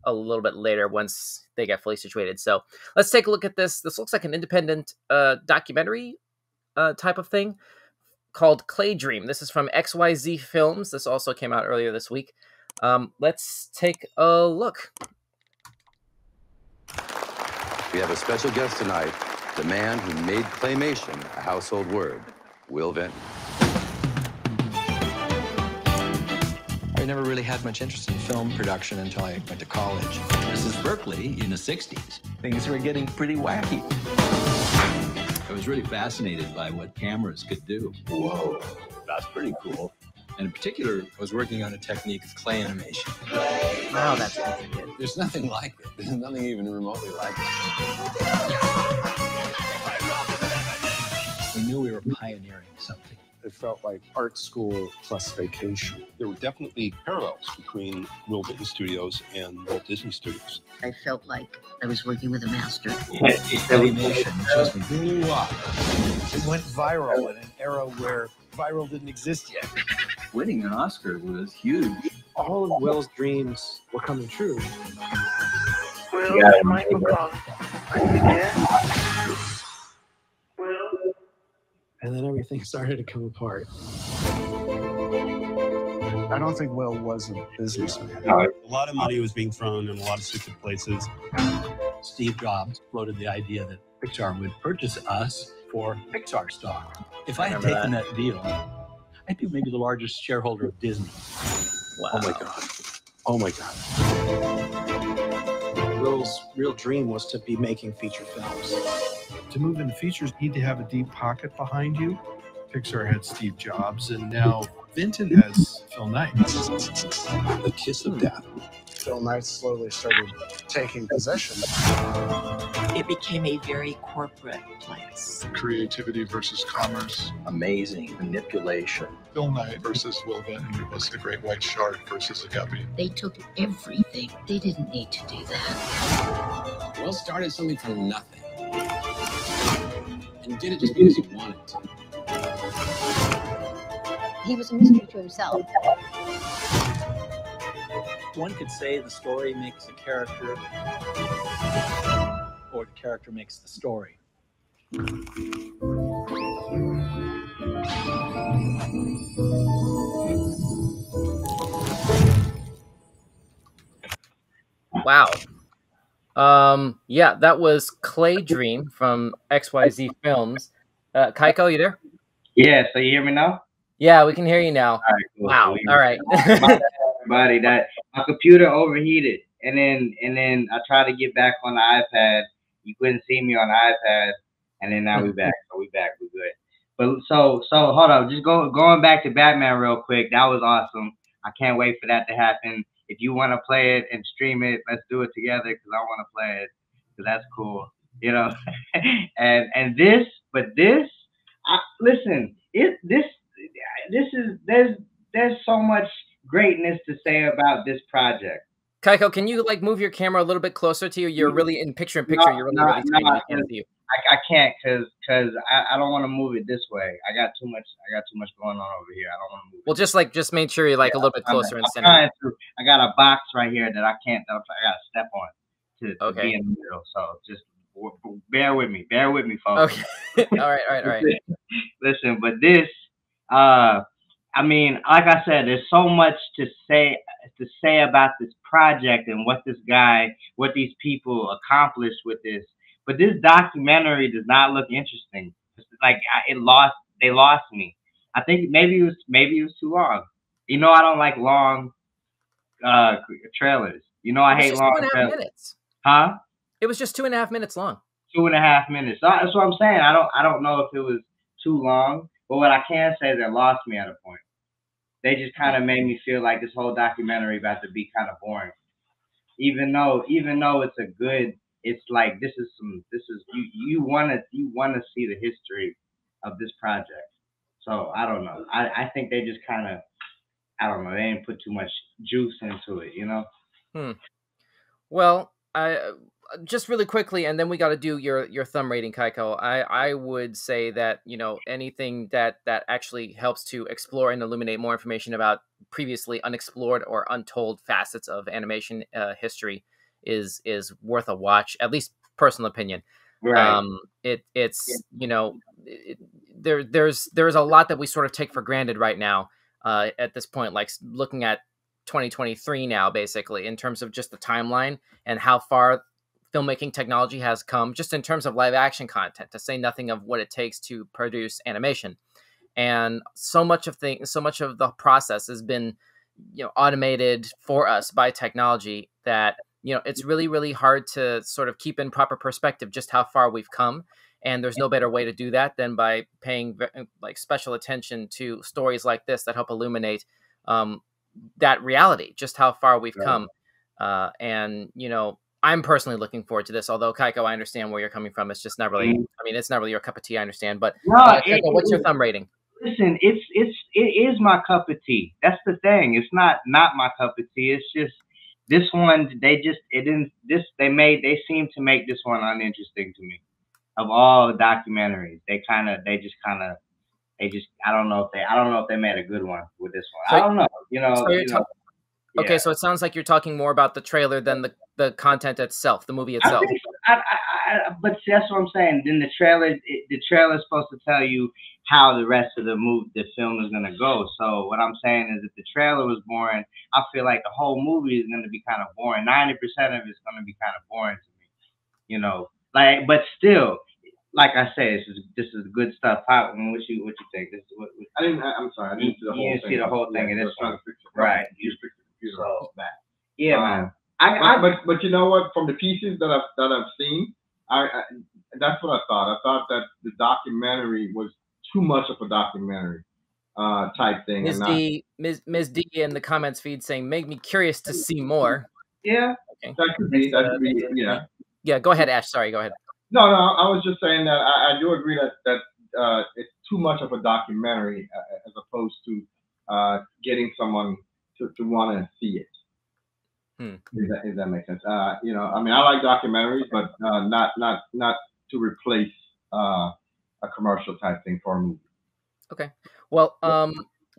a little bit later once they get fully situated. So let's take a look at this. This looks like an independent documentary type of thing called CLAYDREAM. This is from XYZ Films. This also came out earlier this week. Let's take a look. We have a special guest tonight, the man who made claymation a household word, Will Vinton. I never really had much interest in film production until I went to college. This is Berkeley in the 60s. Things were getting pretty wacky. I was really fascinated by what cameras could do. Whoa, that's pretty cool. And in particular, I was working on a technique of clay animation. Wow, that's good. There's nothing like it. There's nothing even remotely like it. We knew we were pioneering something. It felt like art school plus vacation. There were definitely parallels between Will Vinton Studios and Walt Disney Studios. I felt like I was working with a master. Animation just blew up. It went viral in an era where viral didn't exist yet. Winning an Oscar was huge. All of Will's dreams were coming true. Will, microphone. Are you there? Will? And then everything started to come apart. I don't think Will was a businessman. A lot of money was being thrown in a lot of stupid places. Steve Jobs floated the idea that Pixar would purchase us for Pixar stock. If I had taken that deal, I'd be maybe the largest shareholder of Disney. Wow. Oh my God. Oh my God. Will's real dream was to be making feature films. To move into features, you need to have a deep pocket behind you. Pixar had Steve Jobs, and now Vinton has Phil Knight. The kiss of death. Phil Knight slowly started taking possession. It became a very corporate place. Creativity versus commerce. Amazing manipulation. Phil Knight versus Will Vinton was the great white shark versus the guppy. They took everything. They didn't need to do that. Will started something from nothing. And did it just because he wanted to. He was a mystery to himself. One could say the story makes a character, or the character makes the story. Wow. Yeah, that was CLAYDREAM from XYZ Films. Kaiko, you there? Yeah, so you hear me now? Yeah, we can hear you now. All right, cool. Wow. All right. Everybody, that my computer overheated, and then I tried to get back on the iPad. You couldn't see me on the iPad, and then now we back. So we back. We good. But so hold up. Just going back to Batman real quick. That was awesome. I can't wait for that to happen. If you want to play it and stream it, let's do it together because I want to play it because that's cool, you know. Listen, there's so much greatness to say about this project. Kaiko, can you like move your camera a little bit closer to you? You're really in picture in picture. You're really tiny. I can't see you. I can't because I don't want to move it this way. I got too much going on over here. I don't want to move it. Well, just make sure you're like a little bit closer and center. I got a box right here that I got to step on to be in the middle. So just bear with me, folks. Okay. All right. Listen, but this, I mean, like I said, there's so much to say about this project and what these people accomplished with this. But this documentary does not look interesting. It's like they lost me. I think maybe it was too long. You know, I don't like long trailers. You know, I hate long trailers. Minutes. Huh? It was just 2.5 minutes long. 2.5 minutes. That's what I'm saying. I don't know if it was too long, but what I can say is it lost me at a point. They just kind of made me feel like this whole documentary about to be kind of boring. Even though it's like you want to see the history of this project. So I don't know. I think they just kind of, I don't know. They didn't put too much juice into it, you know. Well, I just really quickly, and then we got to do your thumb rating, Kaiko. I would say that, you know, anything that actually helps to explore and illuminate more information about previously unexplored or untold facets of animation history is worth a watch, at least personal opinion. Right. It's there's a lot that we sort of take for granted right now at this point, like looking at 2023 now, basically, in terms of just the timeline and how far filmmaking technology has come, just in terms of live action content, to say nothing of what it takes to produce animation. And so much of the process has been, automated for us by technology that, it's really, really hard to sort of keep in proper perspective just how far we've come. And there's no better way to do that than by paying like special attention to stories like this that help illuminate that reality, just how far we've come. And, I'm personally looking forward to this, although Kaiko, I understand where you're coming from. It's just not really, I mean, it's not really your cup of tea, I understand, but Kaiko, what's your thumb rating? Listen, it is my cup of tea. That's the thing. It's not my cup of tea. It's just this one. They seem to make this one uninteresting to me. Of all documentaries, I don't know if they made a good one with this one. I don't know. Okay, so it sounds like you're talking more about the trailer than the content itself, the movie itself. But that's what I'm saying. Then the trailer is supposed to tell you how the rest of the film is gonna go. So what I'm saying is, if the trailer was boring, I feel like the whole movie is gonna be kind of boring. 90% of it's gonna be kind of boring to me. But still, like I said, this is good stuff. What you think? This is what I'm sorry, I didn't see the whole thing. And it's right. You just picked the computer up back. Yeah, man. But you know what? From the pieces that I've seen, that's what I thought. I thought that the documentary was too much of a documentary type thing. Ms. D in the comments feed saying, "Make me curious to see more." Yeah, okay. That could be. Yeah. Yeah. Go ahead, Ash. Sorry. Go ahead. No, I was just saying that I do agree that it's too much of a documentary as opposed to getting someone to want to see it. If that makes sense. I mean, I like documentaries, but not to replace a commercial type thing for a movie. Okay. Well,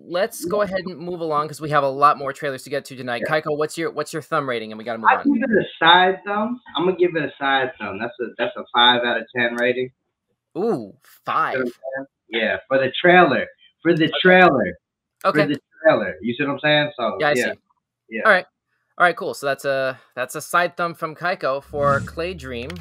let's go ahead and move along because we have a lot more trailers to get to tonight. Yeah. Kaiko, what's your thumb rating? And we got to move on. I give it a side thumb. I'm gonna give it a side thumb. That's a 5 out of 10 rating. Ooh, 5. Yeah, for the trailer. For the trailer. Okay. For the trailer. You see what I'm saying? So yeah, I see. Yeah. All right, cool. So that's a side thumb from Kaiko for CLAYDREAM.